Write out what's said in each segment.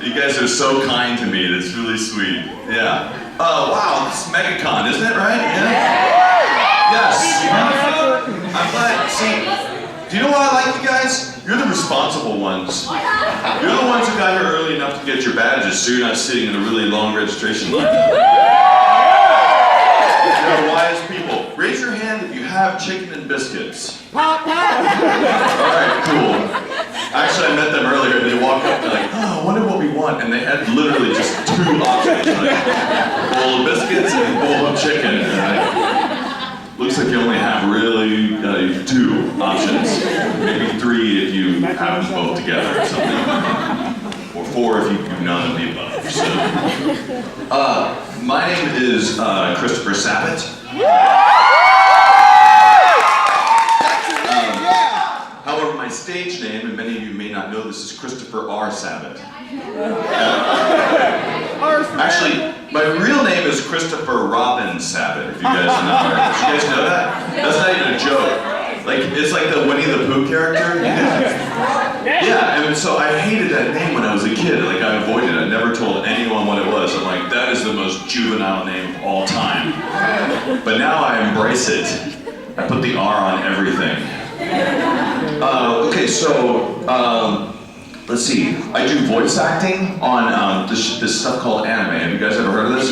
You guys are so kind to me. That's really sweet. Yeah. Wow, this is Megacon, isn't it, right? Yeah? Yes. I'm glad. See, do you know why I like you guys? You're the responsible ones. You're the ones who got here early enough to get your badges so you're not sitting in a really long registration line. You're wise people. Raise your hand if you have chicken and biscuits. Alright, cool. Actually, I met them earlier and they walked up and they're like, oh, I wonder what we want. And they had literally just 2 options. Like, a bowl of biscuits and a bowl of chicken. And looks like you only have really 2 options. Maybe 3 if you have them both together or something. Or 4 if you do none of the above. So, my name is Christopher Sabat. However, my stage name, and many of you may not know this, is Christopher R. Sabat. Actually, my real name is Christopher Robin Sabat, if you guys know. Did you guys know that? That's not even a joke. Like, it's like the Winnie the Pooh character. Yeah, and so I hated that name when I was a kid. Like, I avoided it. I never told anyone what it was. I'm like, that is the most juvenile name of all time. But now I embrace it. I put the R on everything. Okay, so, let's see. I do voice acting on this stuff called anime. Have you guys ever heard of this?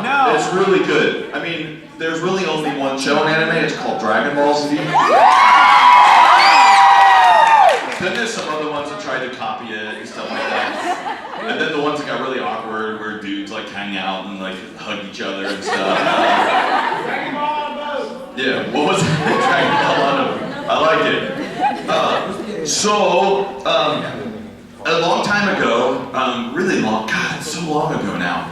No. It's really good. I mean, there's really only one show in anime. It's called Dragon Ball Z. Then there's some other ones that tried to copy it and stuff like that. And then the ones that got really awkward where dudes like hang out and like hug each other and stuff. Yeah, what was it? Dragon Ball on them. I like it. A long time ago, really long, God, it's so long ago now,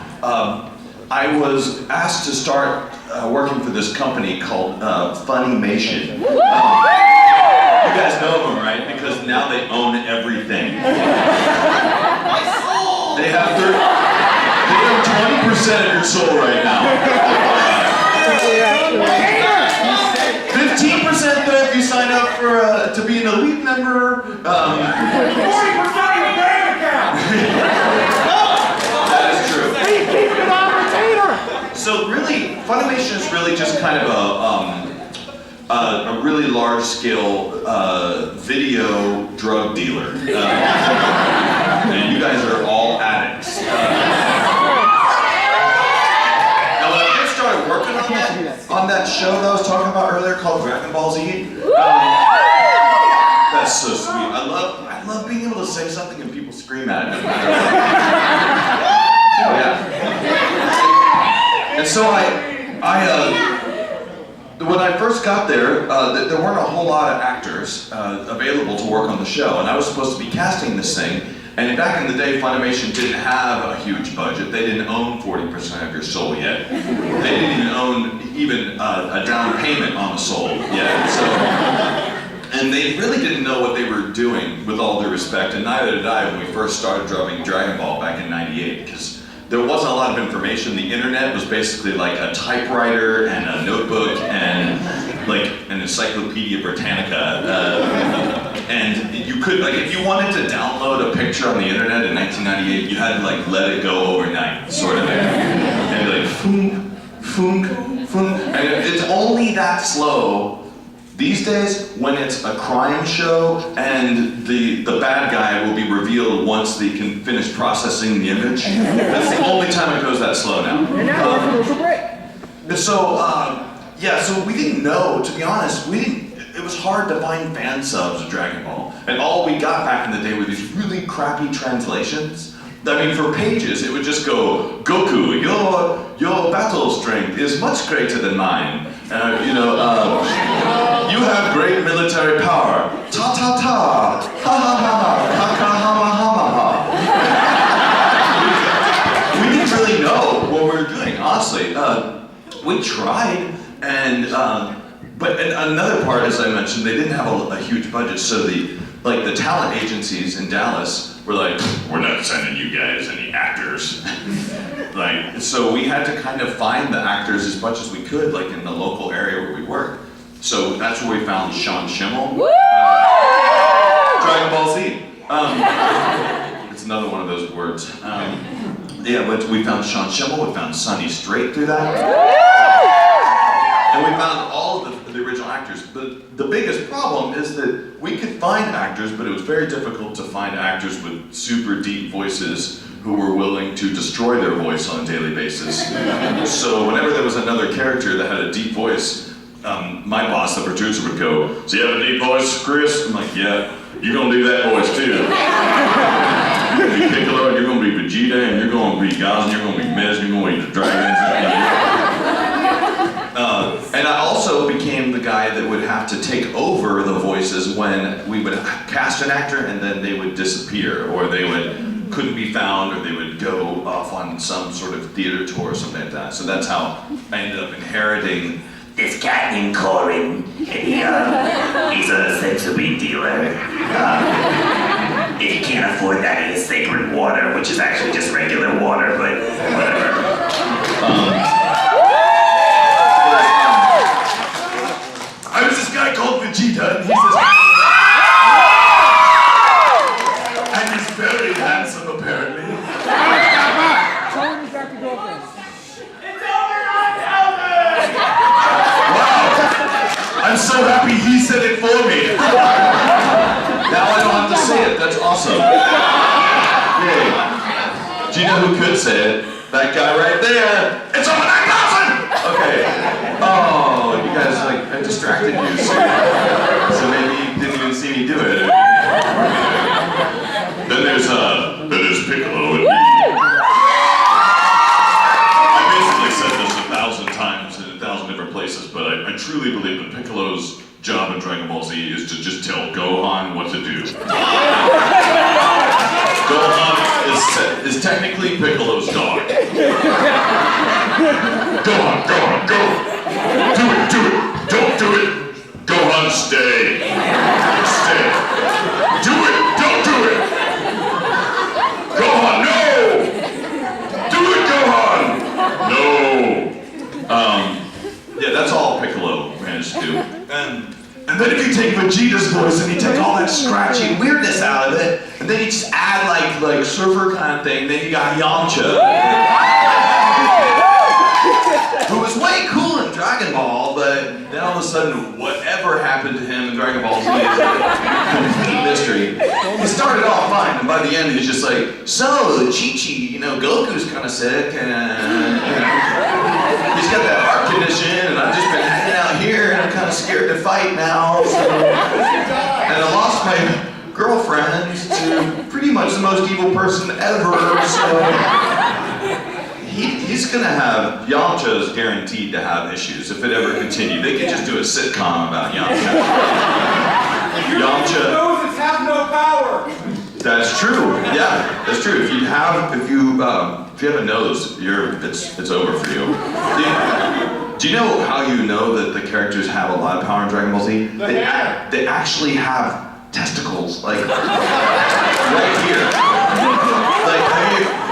I was asked to start working for this company called Funimation. You guys know them, right? Because now they own everything. They have 20% of your soul right now. 15% though if you sign up for to be an elite member. 40% of your bank account. That is true. Hey, keep it on retainer. So really, Funimation is really just kind of a really large-scale video drug dealer, and you guys are all addicts. Working on that show that I was talking about earlier called Dragon Ball Z. That's so sweet. I love being able to say something and people scream at it. Yeah. And so when I first got there, there weren't a whole lot of actors available to work on the show, and I was supposed to be casting this thing. And back in the day, Funimation didn't have a huge budget. They didn't own 40% of your soul yet. They didn't even own a down payment on the soul yet. So, and they really didn't know what they were doing, with all due respect, and neither did I when we first started drumming Dragon Ball back in '98, because there wasn't a lot of information. The internet was basically like a typewriter and a notebook and like an Encyclopedia Britannica. And you could, like, if you wanted to download a picture on the internet in 1998, you had to like let it go overnight, sort of. And be like, foonk, foonk, foonk. And it's only that slow these days when it's a crime show and the bad guy will be revealed once they can finish processing the image. That's the only time it goes that slow now. So we didn't know, to be honest, it was hard to find fan subs of Dragon Ball. And all we got back in the day were these really crappy translations. I mean, for pages, it would just go, Goku, your battle strength is much greater than mine. You have great military power. Ta ta ta, ha ha ha, ha ha ha ha ha. We didn't really know what we were doing, honestly. We tried, but another part, as I mentioned, they didn't have a huge budget, so the talent agencies in Dallas were like, we're not sending you guys any actors. So we had to kind of find the actors as much as we could, like in the local area where we worked. So that's where we found Sean Schimmel, Dragon Ball Z words. Yeah, but we found Sean Schimmel, we found Sonny Strait through that. And we found all of the original actors. But the biggest problem is that we could find actors, but it was very difficult to find actors with super deep voices who were willing to destroy their voice on a daily basis. So whenever there was another character that had a deep voice, my boss, the producer, would go, "So you have a deep voice, Chris?" I'm like, "Yeah, you're gonna do that voice too. You're gonna be Piccolo, and you're gonna be Vegeta, and you're gonna be Gaz, and you're gonna be Mez, and you're gonna be the dragons." And I also became the guy that would have to take over the voices when we would cast an actor and then they would disappear, or they couldn't be found, or they would go off on some sort of theater tour or something like that. So that's how I ended up inheriting this cat named Corin, and he's a sex abuse dealer. If you can't afford that, it is sacred water, which is actually just regular water, but whatever. I was this guy called Vegeta, and he says, and he's very handsome, apparently. Tell him he's got the girlfriend. Wow! I'm so happy he said it for me. Now I don't have to say it. That's awesome. Yay. Do you know who could say it? That guy right there. It's over 9,000! Okay. Oh, you guys, like, I distracted you. So maybe you didn't even see me do it. Then there's Piccolo and me. I basically said this 1,000 times in 1,000 different places, but I truly believe that Piccolo's job in Dragon Ball Z is to just tell Gohan what to do. Gohan is technically Piccolo's dog. Gohan, go! Do it! Don't do it! Gohan, stay! Stay! Do it! Don't do it! Gohan, no! Do it, Gohan! No! Yeah, that's all Piccolo managed to do. And then if you take Vegeta's voice and you take all that scratchy weirdness out of it, and then you just add like surfer kind of thing, then you got Yamcha. Who was way cool in Dragon Ball, but then all of a sudden, whatever happened to him in Dragon Ball Z is a complete mystery. He started off fine, and by the end he's just like, "So, Chi-Chi, Goku's kind of sick, and he's got that heart condition, and I've just been hanging out here, and I'm kind of scared to fight now, and I lost my girlfriend to pretty much the most evil person ever, so..." He's gonna have, Yamcha's guaranteed to have issues if it ever continued. They could just do a sitcom about Yamcha. Yamcha. Noses have no power. That's true. Yeah, that's true. If you have a nose, it's over for you. Do you know how you know that the characters have a lot of power in Dragon Ball Z? They actually have testicles, like right here.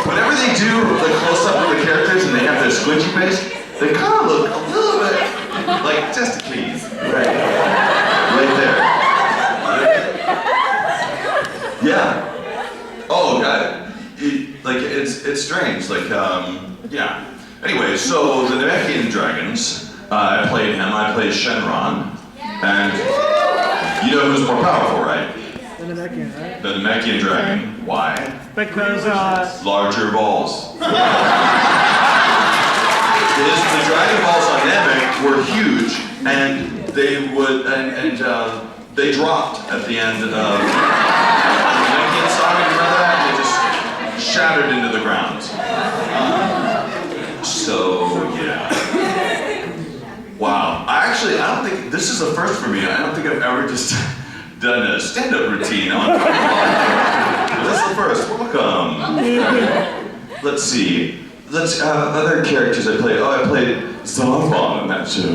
Whenever they do the close-up of the characters and they have their squidgy face, they kind of look a little bit like testicles. Right there. Yeah. Oh god. It's strange. Yeah. Anyway, so the Namekian dragons. I played him. I played Shenron, and you know who's more powerful, right? The Namekian, right? The Namekian dragon. Why? Because, larger balls. The Dragon Balls on Namek were huge, and they dropped at the end of the Namekian Saga. Remember that? They just shattered into the ground. So yeah. Wow. I don't think this is a first for me. I don't think I've ever just done a stand-up routine on Dragon Ball. This is the first. Welcome. Let's see. Other characters I played. Oh, I played Sabat in that show.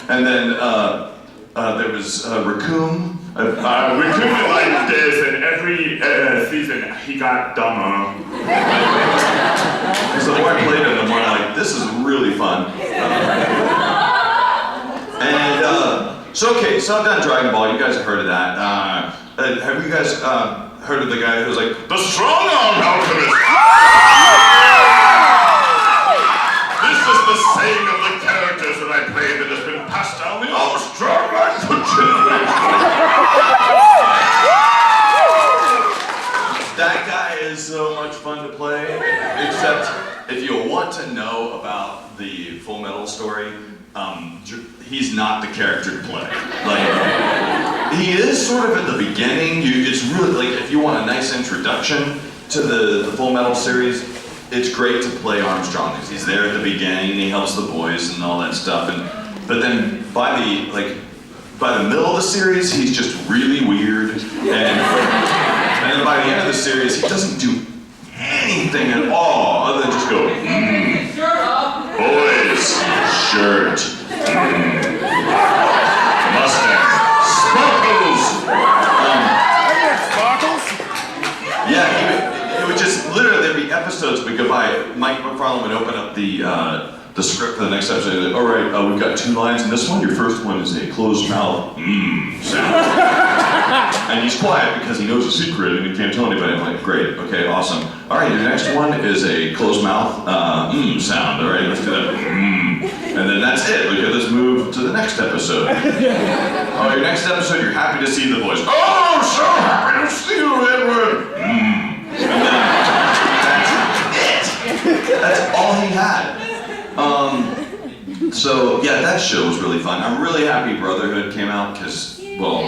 And then there was Raccoon. Raccoon is like this, and every season he got dumber. So the more I played him, the more I'm like, this is really fun. So I've done Dragon Ball. You guys have heard of that. Have you guys heard of the guy who was like, the strong-arm alchemist! This is the saying of the characters that I played that has been passed down the strong line for generations. That guy is so much fun to play, except if you want to know about the Full Metal story, he's not the character to play. Like, he is sort of at the beginning. It's really, like, if you want a nice introduction to the Full Metal series, it's great to play Armstrong, because he's there at the beginning, and he helps the boys and all that stuff. But then by the middle of the series, he's just really weird, and then by the end of the series, he doesn't do anything at all other than just go, boys, shirt, mustache, sparkles. Yeah, it would just literally, there'd be episodes would go by. Mike McFarlane would open up the script for the next episode. Like, all right, we've got 2 lines in this one. Your first one is a closed mouth sound. And he's quiet because he knows a secret and he can't tell anybody. I'm like, great, okay, awesome. All right, your next one is a closed mouth sound. All right, let's do that. And then that's it. Okay, let's move to the next episode. Oh, your next episode, you're happy to see the voice. Oh, so happy to see you, Edward. And then that's it. That's all he had. So yeah, that show was really fun. I'm really happy Brotherhood came out because, well,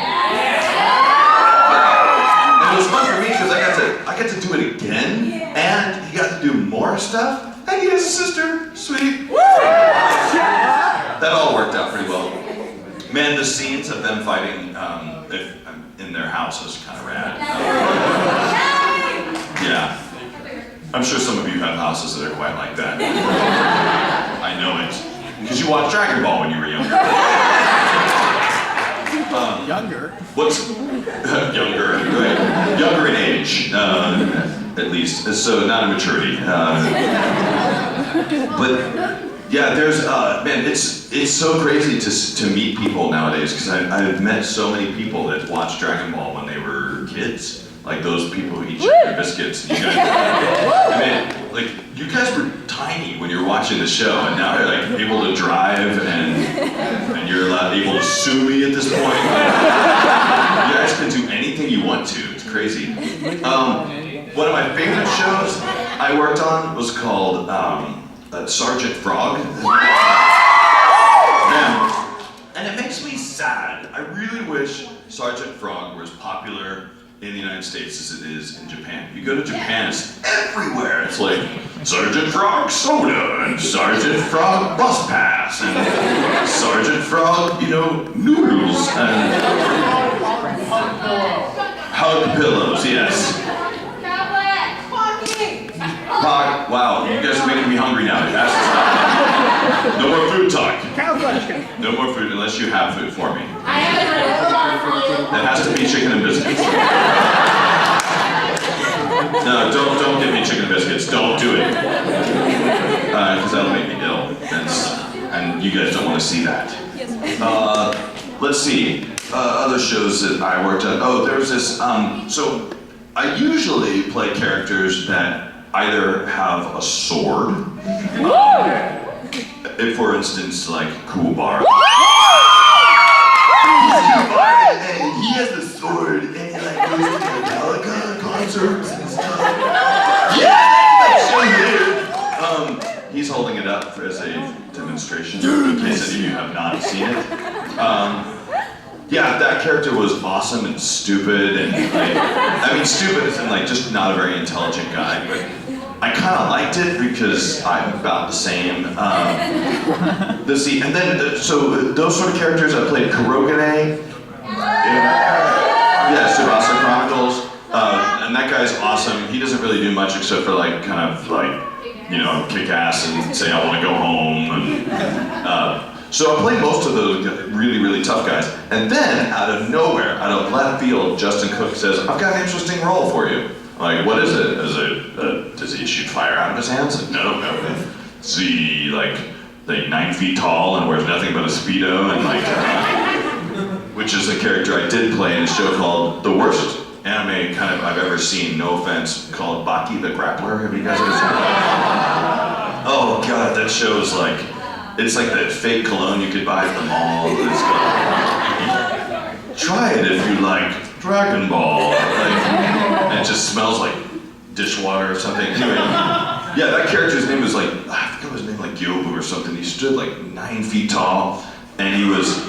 it was fun for me because I got to do it again, and he got to do more stuff, and he has a sister. Sweet. That all worked out pretty well. Man, the scenes of them fighting in their house was kind of rad. Yeah. I'm sure some of you have houses that are quite like that. I know it. Because you watched Dragon Ball when you were younger. Younger? What's younger? Right. Younger in age, at least. So not in maturity. But yeah, there's man, it's so crazy to meet people nowadays, because I've met so many people that watched Dragon Ball when they were kids. Like those people who eat chicken biscuits. You guys, I mean, like, you guys were tiny when you were watching the show, and now you're like able to drive, and you're able to sue me at this point. You guys can do anything you want to. It's crazy. One of my favorite shows I worked on was called Sergeant Frog. Man, and it makes me sad. I really wish Sergeant Frog were as popular in the United States as it is in Japan. You go to Japan, it's everywhere. It's like Sergeant Frog soda, and Sergeant Frog bus pass, and Sergeant Frog, noodles, and hug pillows, yes. Wow, you guys are making me hungry now. It has to stop. No more food talk. No more food unless you have food for me. That has to be chicken and biscuits. No, don't give me chicken and biscuits. Don't do it. Because that'll make me ill. And you guys don't want to see that. Let's see. Other shows that I worked on. Oh, there's this. So I usually play characters that either have a sword. If, for instance, like Kuwabara. And he has the sword, and he like goes to the Metallica concerts and stuff. Yeah! He's holding it up as a demonstration, in case any of you have not seen it. Yeah, that character was awesome and stupid, and like, stupid as in like just not a very intelligent guy, but I kind of liked it because I'm about the same. And then, so those sort of characters, I played Kurogane. Yeah, Tsubasa Chronicles. And that guy's awesome. He doesn't really do much except for like, kind of like, kick ass and say, I want to go home. And, so I played most of those really, really tough guys. And then, out of nowhere, out of left field, Justin Cook says, I've got an interesting role for you. Like, what is it? Does he shoot fire out of his hands? No. Is he like 9 feet tall and wears nothing but a Speedo, and like, which is a character I did play in a show called The Worst anime kind of I've ever seen, no offense, called Baki the Grappler. Have you guys ever seen that? Oh god, that show is like, it's like that fake cologne you could buy at the mall. It's got, try it if you like Dragon Ball. Like, and it just smells like dishwater or something. Anyway, yeah, that character's name was like, I forget his name, like Gyobu or something. He stood like 9 feet tall, and he was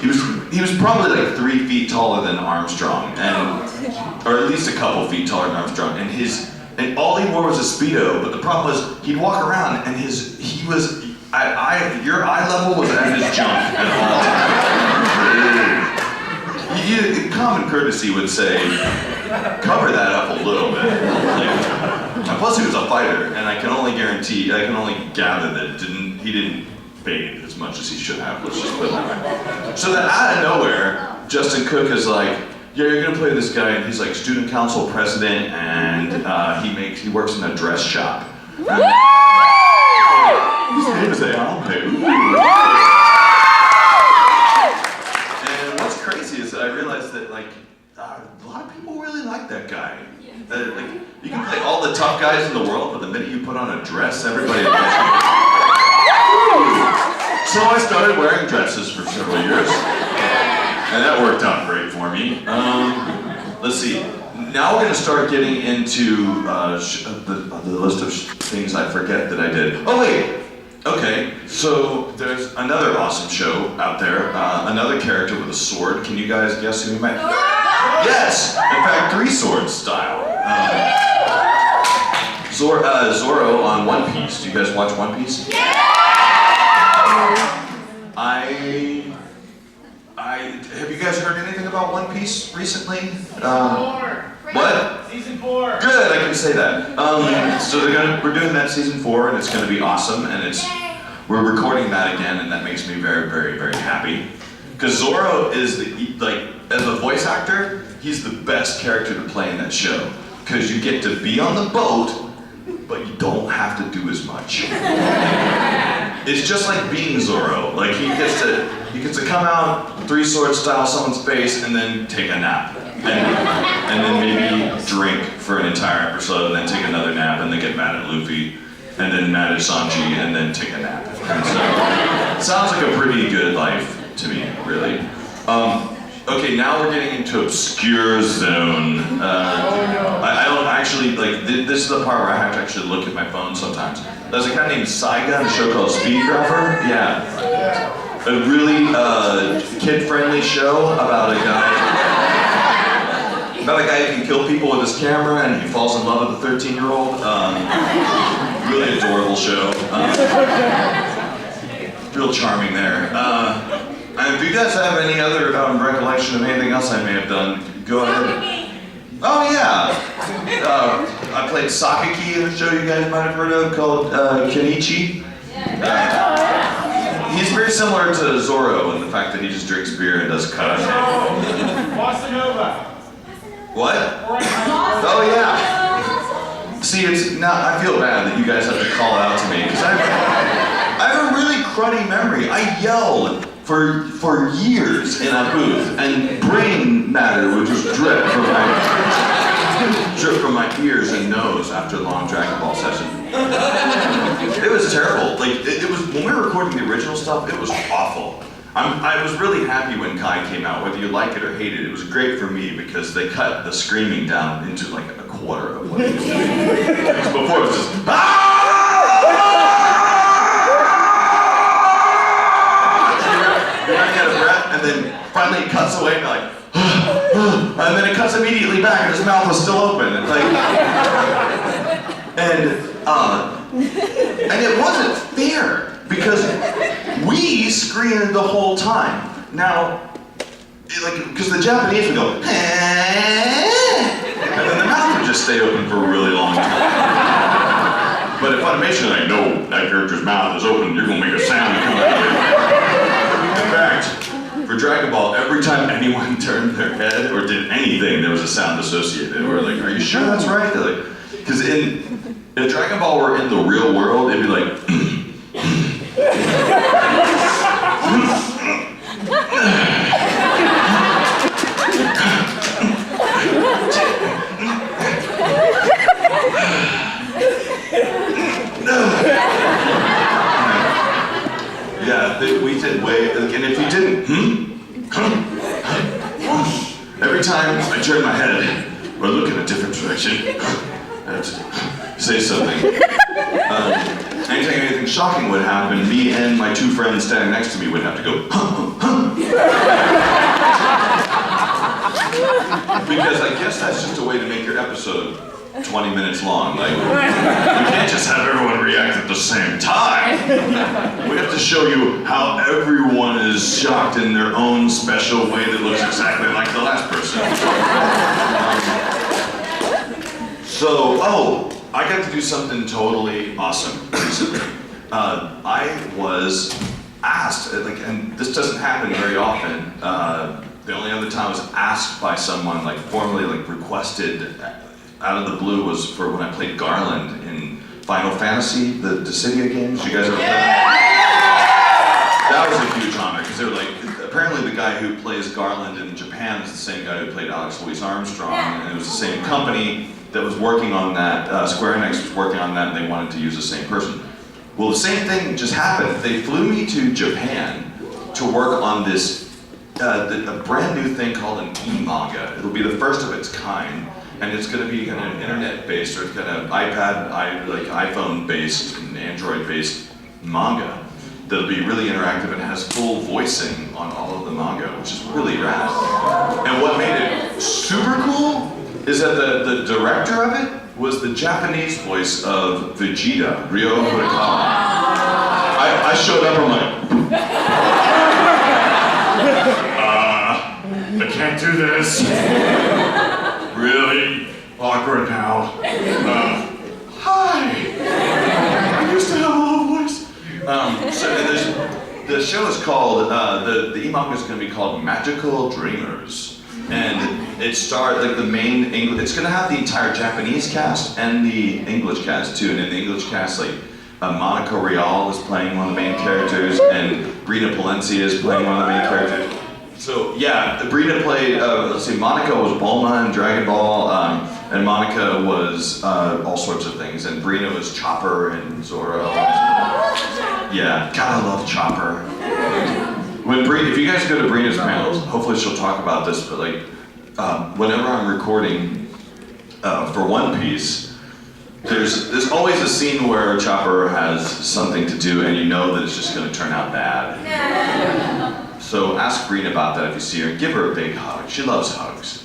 probably like 3 feet taller than Armstrong, or at least a couple feet taller than Armstrong. And all he wore was a Speedo, but the problem was he'd walk around and your eye level was at his junk at all times. Common courtesy would say, cover that up a little bit. And plus he was a fighter, and I can only gather that he didn't bathe as much as he should have, let's just put it that way. So then out of nowhere, Justin Cook is like, yeah, you're gonna play this guy, and he's like student council president, and he works in a dress shop. His name is Aope. And what's crazy is that I realized that like a lot of people really like that guy. Like you can play all the tough guys in the world, but the minute you put on a dress, everybody likes it. So I started wearing dresses for several years, and that worked out great for me. Let's see. Now we're going to start getting into the list of things I forget that I did. Oh wait. Okay, so there's another awesome show out there, another character with a sword. Can you guys guess who he might be? Yes! In fact, 3 Swords style. Zorro on One Piece. Do you guys watch One Piece? Have you guys heard anything about One Piece recently? What? Season 4. Good, I can say that. So we're doing that season 4, and it's going to be awesome, and we're recording that again, and that makes me very, very, very happy. Because Zorro is as a voice actor, he's the best character to play in that show. Because you get to be on the boat, but you don't have to do as much. It's just like being Zorro. Like he gets to come out 3 Swords style someone's face and then take a nap. And then maybe drink for an entire episode and then take another nap and then get mad at Luffy and then mad at Sanji and then take a nap. And so, sounds like a pretty good life to me, really. Okay, now we're getting into obscure zone. I don't actually, this is the part where I have to actually look at my phone sometimes. There's a guy named Saiga in a show called Speedgrapher. Yeah. A really kid-friendly show about a guy who can kill people with his camera and he falls in love with a 13-year-old. Really adorable show. Real charming there. And if you guys have any other recollection of anything else I may have done, go ahead. Oh yeah! I played Sakaki in a show you guys might have heard of called Kenichi. He's very similar to Zorro in the fact that he just drinks beer and does karate. Bossa Nova. What? Oh yeah! See, I feel bad that you guys have to call out to me, because I have a really cruddy memory. I yelled for years in a booth, and brain matter would just drip from my ears and nose after a long Dragon Ball session. It was terrible. It was when we were recording the original stuff. It was awful. I was really happy when Kai came out. Whether you like it or hate it, it was great for me because they cut the screaming down into like a quarter of what it was doing. Before it was just You're running out of breath, and then finally it cuts away, and you're like, and then it cuts immediately back, and his mouth was still open. It's like, and it wasn't fair because we screamed the whole time. Now, because the Japanese would go, and then the mouth would just stay open for a really long time. But at Funimation, like, no, that character's mouth is open. You're gonna make a sound come out of it. In fact, for Dragon Ball, every time anyone turned their head or did anything, there was a sound associated. We're like, are you sure that's right? They're like, because if Dragon Ball were in the real world, it'd be like, every time I turn my head or look in a different direction, I have to say something. Anytime anything shocking would happen, me and my two friends standing next to me would have to go, because I guess that's just a way to make your episode 20 minutes long. Like, we can't just have everyone react at the same time. We have to show you how everyone is shocked in their own special way that looks exactly like the last person. I got to do something totally awesome recently. I was asked, and this doesn't happen very often. The only other time I was asked by someone, formally, requested out of the blue, was for when I played Garland in Final Fantasy, the Dissidia games. You guys ever play that? That was a huge honor, because they were apparently the guy who plays Garland in Japan is the same guy who played Alex Louis Armstrong, and it was the same company that was working on that. Square Enix was working on that, and they wanted to use the same person. Well, the same thing just happened. They flew me to Japan to work on this, a brand new thing called an e-manga. It'll be the first of its kind, and it's going to be kind of internet-based, or kind of iPhone-based and Android-based manga that'll be really interactive and has full voicing on all of the manga, which is really rad. And what made it super cool is that the director of it was the Japanese voice of Vegeta, Ryo Horikawa. I showed up, I'm like, I can't do this. Really awkward now. Hi. I used to have a little voice. The show is called, the e-manga is going to be called Magical Dreamers. And it starred, the main English, it's going to have the entire Japanese cast and the English cast too. And in the English cast, Monica Rial is playing one of the main characters, and Brina Palencia is playing one of the main characters. So yeah, Brina played, Monica was Bulma in Dragon Ball, and Monica was all sorts of things, and Brina was Chopper and Zoro. Yeah, gotta love Chopper. If you guys go to Brina's panels, hopefully she'll talk about this, but whenever I'm recording for One Piece, there's always a scene where Chopper has something to do and you know that it's just gonna turn out bad. So ask Brina about that if you see her, and give her a big hug. She loves hugs.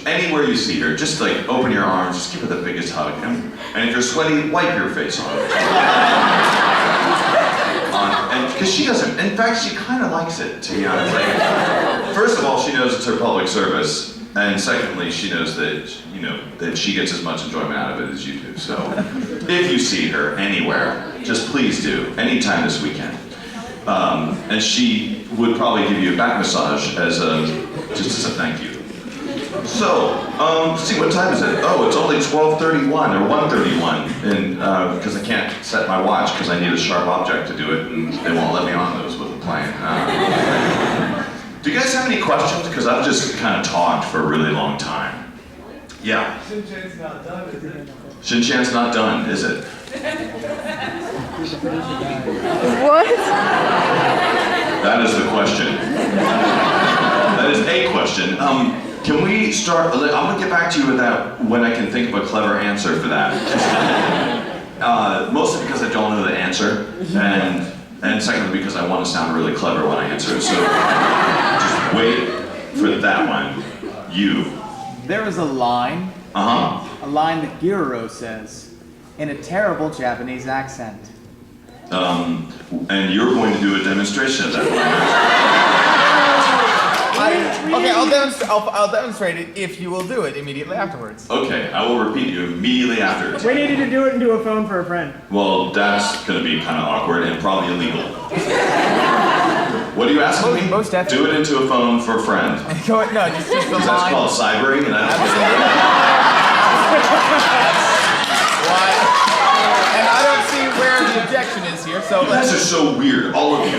Anywhere you see her, just open your arms, just give her the biggest hug. And if you're sweaty, wipe your face on it. And because she doesn't, in fact, she kind of likes it, to be honest. First of all, she knows it's her public service, and secondly, she knows that that she gets as much enjoyment out of it as you do. So, if you see her anywhere, just please do, anytime this weekend. And she would probably give you a back massage just as a thank you. So, see, what time is it? Oh, it's only 12:31 or 1:31, and because I can't set my watch because I need a sharp object to do it, and they won't let me on those with the plane. Do you guys have any questions? Because I've just kind of talked for a really long time. Yeah. Shin-chan's not done, is it? Shin-chan's not done, is it? What? That is the question. That is a question. Can we start? I'm gonna get back to you with that when I can think of a clever answer for that. Mostly because I don't know the answer, and secondly because I want to sound really clever when I answer it. So just wait for that one. You. There is a line. Uh-huh. A line that Giro says in a terrible Japanese accent. And you're going to do a demonstration of that line. Okay, I'll demonstrate it if you will do it immediately afterwards. Okay, I will repeat you immediately after. We needed to do it into a phone for a friend. Well, that's going to be kind of awkward and probably illegal. What are you asking me? Most definitely. Do it into a phone for a friend. Go ahead, no, just the line. That's called cybering, and I And I don't see where the objection is here, so You guys are so weird, all of you.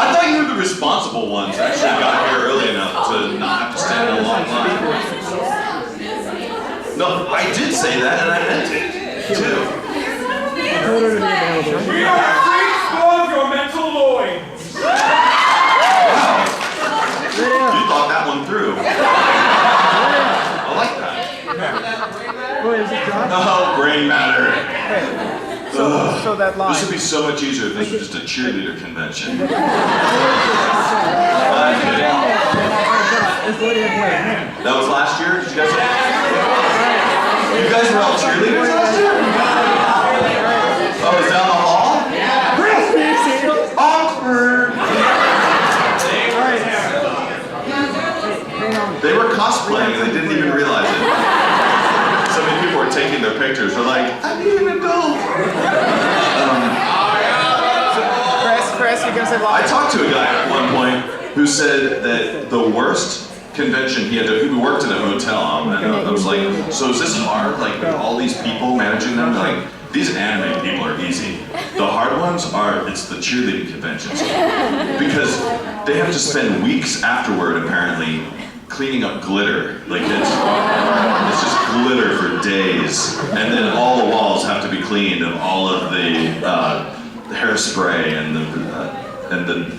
I thought you were the responsible ones that actually got here early enough to not have to stand in a long line. No, I did say that, and I meant it, too. We are free to explore your mental loins. Wow. so that line. This would be so much easier if this was just a cheerleader convention. I'm kidding. That was last year? Did you guys You guys were all cheerleaders last year? Oh, it was down the hall? Awkward! They were cosplaying and they didn't even realize it. So many people were taking their pictures. They're like, I need an adult. Chris, you gonna say I line? talked to a guy at one point who said that the worst convention he worked in a hotel, and I was like, so is this hard? Like, with all these people managing them? They're like, these anime people are easy. The hard ones it's the cheerleading conventions. Because they have to spend weeks afterward, apparently, cleaning up glitter. Like, it's just glitter for days. And then all the walls have to be cleaned of all of the hairspray and the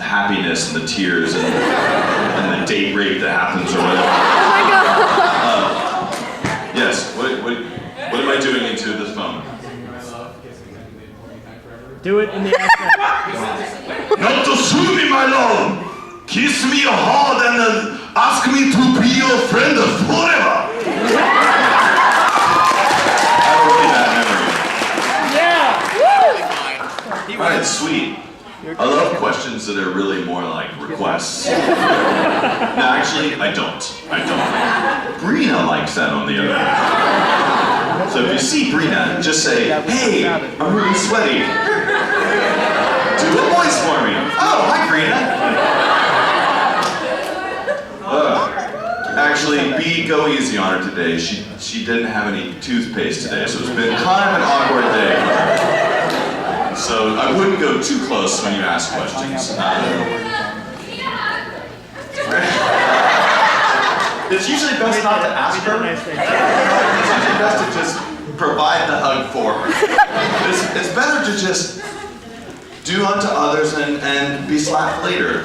happiness and the tears and the date rape that happens or whatever. Oh my god! Yes, what am I doing into this phone? Do it in the accent. Not to sue me, my love! Kiss me hard and ask me to be your friend forever! I have a really bad memory. Yeah! Alright, sweet. I love questions that are really more like requests. No, actually, I don't. Brina likes that on the other hand. So if you see Brina, just say, hey, I'm really sweaty. Do a voice for me. Oh, hi Brina. Actually, B, go easy on her today. She didn't have any toothpaste today, so it's been kind of an awkward day. So I wouldn't go too close when you ask questions. It's usually best not to ask her. It's usually best to just provide the hug for her. It's better to just do unto others and be slapped later.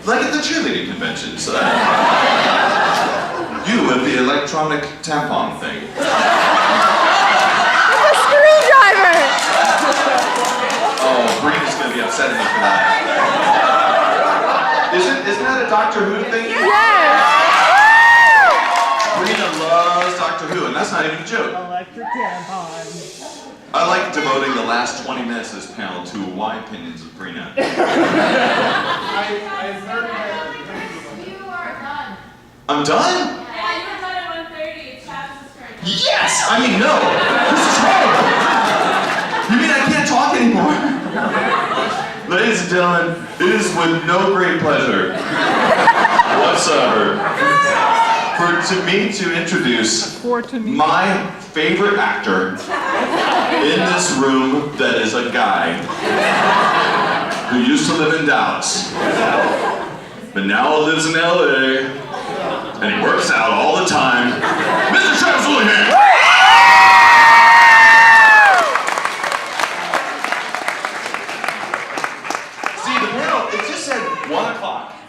Like at the cheerleading conventions. You with the electronic tampon thing. Oh, Brina's gonna be upset at me for that. Isn't that a Doctor Who thing? Yes! Brina loves Doctor Who, and that's not even a joke. Electric tampon. I like devoting the last 20 minutes of this panel to my opinions of Brina. You are done. I'm done? Yeah, you were done at 1:30. It's Travis's turn. Yes! I mean, no! This is horrible! You mean I can't talk anymore? Ladies and gentlemen, it is with no great pleasure whatsoever to me to introduce my favorite actor in this room that is a guy who used to live in Dallas, but now lives in LA, and he works out all the time. Mr. Travis Willingham!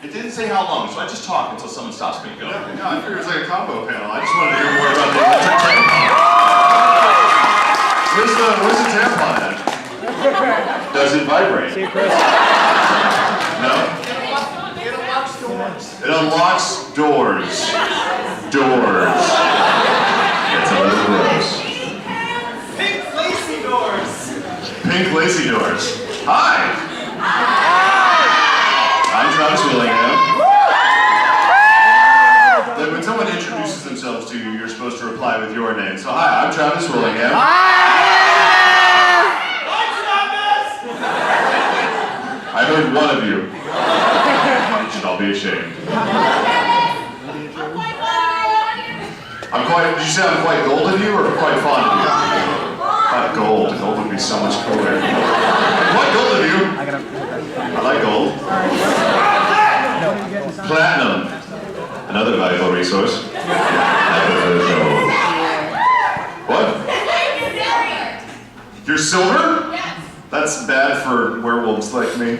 It didn't say how long, so I just talk until someone stops me. Go. No, I figured it was like a combo panel. I just wanted to hear more about the electric tampon. Where's the tampon at? Does it vibrate? See you, Chris. No? It unlocks doors. Doors. It's a little gross. Pink lacy doors. Pink lacy doors. Hi! I'm Travis Willingham. Like when someone introduces themselves to you, you're supposed to reply with your name. So hi, I'm Travis Willingham. I heard one of you. You should all be ashamed. Did you say I'm quite gold of you or quite fond of you? Not gold. Gold would be so much cooler. I'm quite gold of you. I like gold. Platinum. Another valuable resource. What? You're silver? Yes. That's bad for werewolves like me.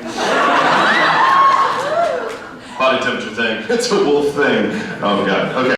Body temperature thing. It's a wolf thing. Oh god. Okay.